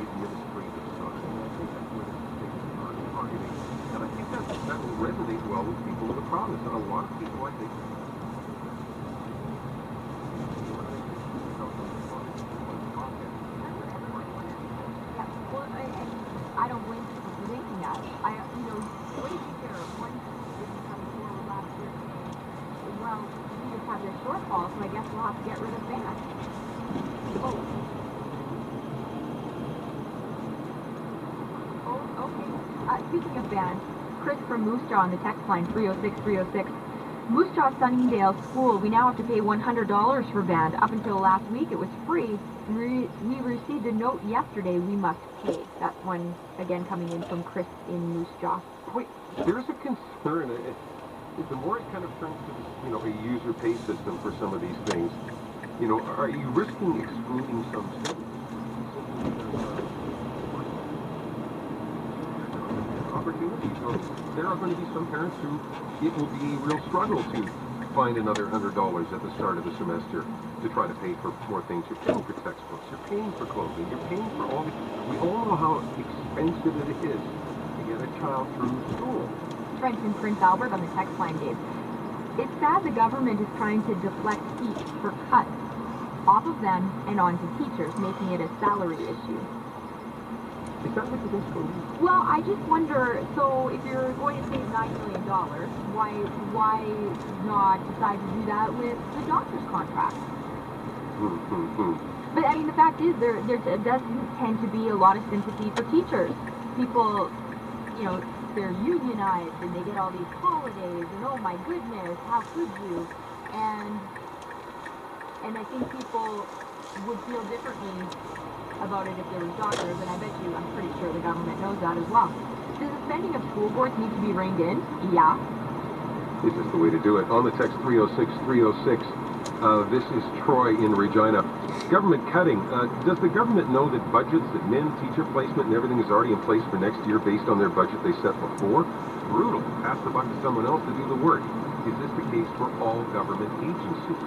idea of the street of sun. And I think that's where the stations are targeting. And I think that will resonate well with people in the province. And a lot of people, I think, I don't blame people for thinking that. What did you hear? One didn't come forward last year saying, well, we just have this shortfall, so I guess we'll have to get rid of bands. Oh, okay. Speaking of bands, Chris from Moose Jaw on the text line, 306-306. Moose Jaw Sunningdale School, we now have to pay $100 for band. Up until last week, it was free. We received a note yesterday we must pay. That's one, again, coming in from Chris in Moose Jaw. Wait, there's a concern. The more it kind of turns to, a user pay system for some of these things, are you risking excluding some students? Opportunities. So there are going to be some parents who it will be a real struggle to find another $100 at the start of the semester to try to pay for more things. You're paying for textbooks, you're paying for clothing, you're paying for all the... We all know how expensive it is to get a child through school. Trent in Prince Albert on the text line, Dave. It's sad the government is trying to deflect heat for cuts off of them and onto teachers, making it a salary issue. Is that what the best one is? Well, I just wonder, so if you're going to save $9 million, why not decide to do that with the doctor's contract? But I mean, the fact is, there doesn't tend to be a lot of sympathy for teachers. People, they're unionized and they get all these holidays and oh my goodness, how could you? And I think people would feel differently about it if there was doctors, and I bet you, I'm pretty sure the government knows that as well. Does the spending of school boards need to be reined in? Yeah. This is the way to do it. On the text 306-306, this is Troy in Regina. Government cutting. Does the government know that budgets, admin, teacher placement, and everything is already in place for next year based on their budget they set before? Brutal. Pass the buck to someone else to do the work. Is this the case for all government agencies?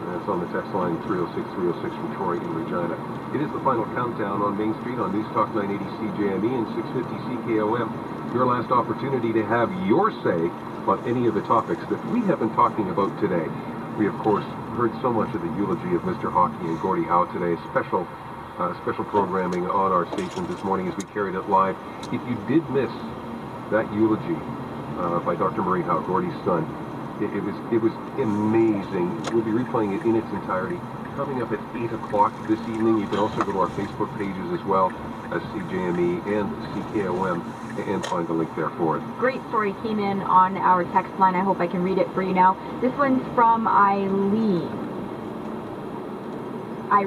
That's on the text line 306-306 from Troy in Regina. It is the final countdown on Main Street on News Talk 980 CJME and 650 CKOM. Your last opportunity to have your say on any of the topics that we have been talking about today. We, of course, heard so much of the eulogy of Mr. Hockey and Gordie Howe today. Special programming on our station this morning as we carried it live. If you did miss that eulogy by Dr. Murray Howe, Gordie's son, it was amazing. We'll be replaying it in its entirety coming up at 8 o'clock this evening. You can also go to our Facebook pages as well as CJME and CKOM and find the link there for it. Great story came in on our text line. I hope I can read it for you now. This one's from Irene. I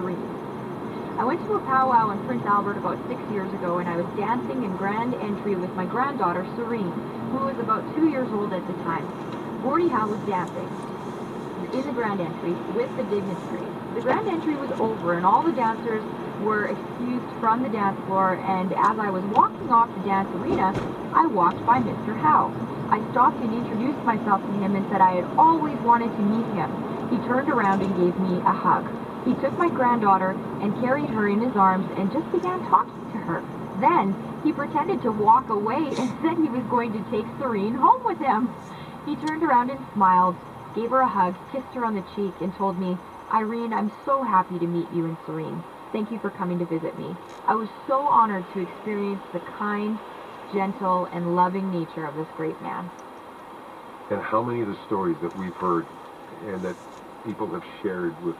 went to a powwow in Prince Albert about 6 years ago, and I was dancing in grand entry with my granddaughter, Serene, who was about 2 years old at the time. Gordie Howe was dancing in the grand entry with the dignitaries. The grand entry was over, and all the dancers were excused from the dance floor, and as I was walking off the dance arena, I walked by Mr. Howe. I stopped and introduced myself to him and said I had always wanted to meet him. He turned around and gave me a hug. He took my granddaughter and carried her in his arms and just began talking to her. Then he pretended to walk away and said he was going to take Serene home with him. He turned around and smiled, gave her a hug, kissed her on the cheek, and told me, "Irene, I'm so happy to meet you and Serene. Thank you for coming to visit me." I was so honored to experience the kind, gentle, and loving nature of this great man. And how many of the stories that we've heard and that people have shared with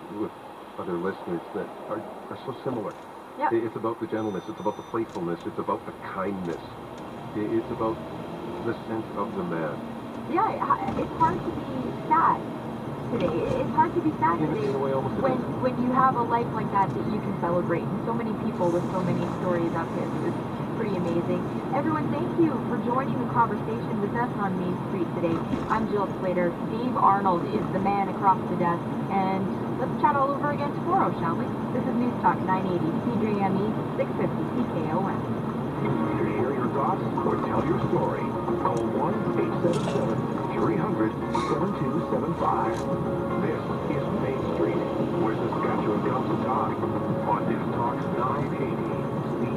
other listeners that are so similar. Yep. It's about the gentleness, it's about the playfulness, it's about the kindness. It's about the sense of the man. Yeah, it's hard to be sad today. It's hard to be sad today in a way, almost when you have a life like that you can celebrate. And so many people with so many stories of his. It's pretty amazing. Everyone, thank you for joining the conversation with us on Main Street today. I'm Jill Slater. Dave Arnold is the man across the desk. And let's chat all over again tomorrow, shall we? This is News Talk 980, CJME, 650 CKOM. To share your thoughts or tell your story, call 1-877-300-7275. This is Main Street, where Saskatchewan comes to talk on News Talk 980.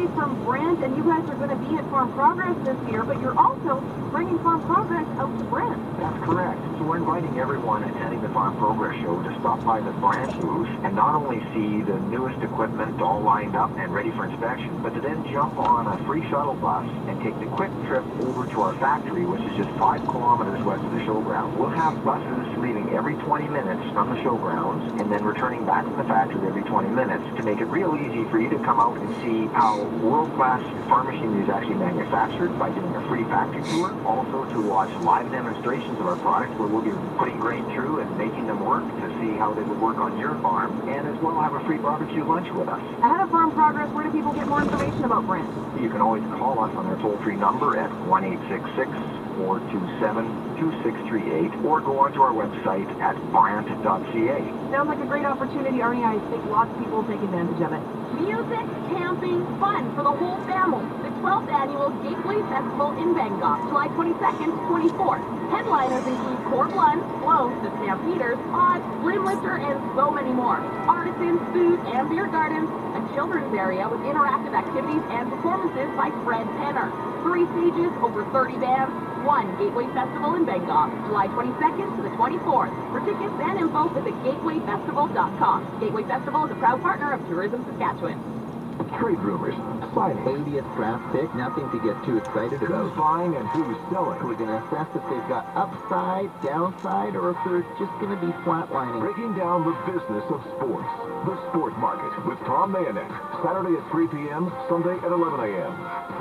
Hi from Brent, and you guys are going to be at Farm Progress this year, but you're also bringing Farm Progress out to Brent. That's correct. So we're inviting everyone attending the Farm Progress Show to stop by the branch booth and not only see the newest equipment all lined up and ready for inspection, but to then jump on a free shuttle bus and take the quick trip over to our factory, which is just 5 kilometers west of the showground. We'll have buses leaving every 20 minutes from the showgrounds and then returning back to the factory every 20 minutes to make it real easy for you to come out and see how world-class farm machinery is actually manufactured by doing a free factory tour. Also to watch live demonstrations of our products where we'll be putting grain through and making them work to see how they would work on your farm, and as well have a free barbecue lunch with us. Ahead of Farm Progress, where do people get more information about Brent? You can always call us on our toll-free number at 1-866-427-2638 or go onto our website at brant.ca. Sounds like a great opportunity, Arnie. I think lots of people will take advantage of it. Music, camping, fun for the whole family. The 12th Annual Gateway Festival in Bangkok, July 22nd to 24th. Headliners include Core Blunts, Flows, The Stampeders, Odds, Slim Lifter, and so many more. Artisans, food, and beer gardens, a children's area with interactive activities and performances by Fred Penner. 3 stages, over 30 bands, 1 Gateway Festival in Bangkok, July 22nd to the 24th. For tickets and info, visit gatewayfestival.com. Gateway Festival is a proud partner of Tourism Saskatchewan. Trade rumors, signing, 80th draft pick, nothing to get too excited who's about. buying and who's selling. We're going to assess if they've got upside, downside, or if they're just going to be flatlining. Breaking down the business of sports. The Sport Market with Tom Mayonet. Saturday at 3 p.m., Sunday at 11 a.m.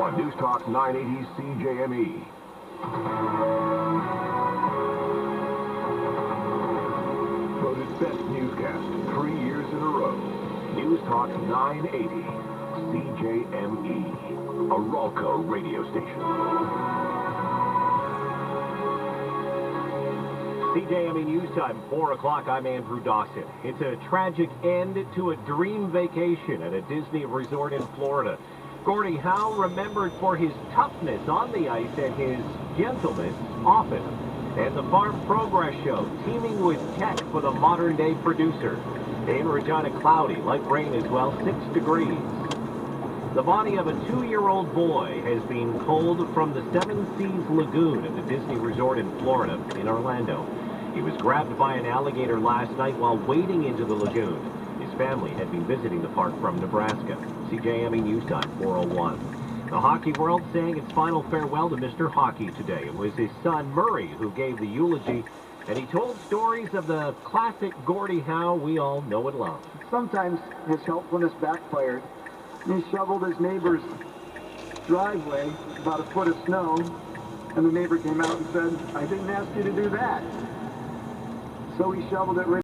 on News Talk 980 CJME. Voted best newscast 3 years in a row. News Talk 980 CJME. A Ralco radio station. CJME News Time, 4 o'clock. I'm Andrew Dawson. It's a tragic end to a dream vacation at a Disney resort in Florida. Gordie Howe, remembered for his toughness on the ice and his gentleness often. And the Farm Progress Show, teaming with tech for the modern-day producer. In Regina, cloudy, light rain as well, 6 degrees. The body of a 2-year-old boy has been pulled from the Seven Seas Lagoon at the Disney Resort in Florida, in Orlando. He was grabbed by an alligator last night while wading into the lagoon. His family had been visiting the park from Nebraska. CJME News Time, 4:01. The hockey world saying its final farewell to Mr. Hockey today. It was his son, Murray, who gave the eulogy, and he told stories of the classic Gordie Howe we all know and love. Sometimes his helpfulness backfired. He shoveled his neighbor's driveway, about a foot of snow, and the neighbor came out and said, "I didn't ask you to do that." So he shoveled it right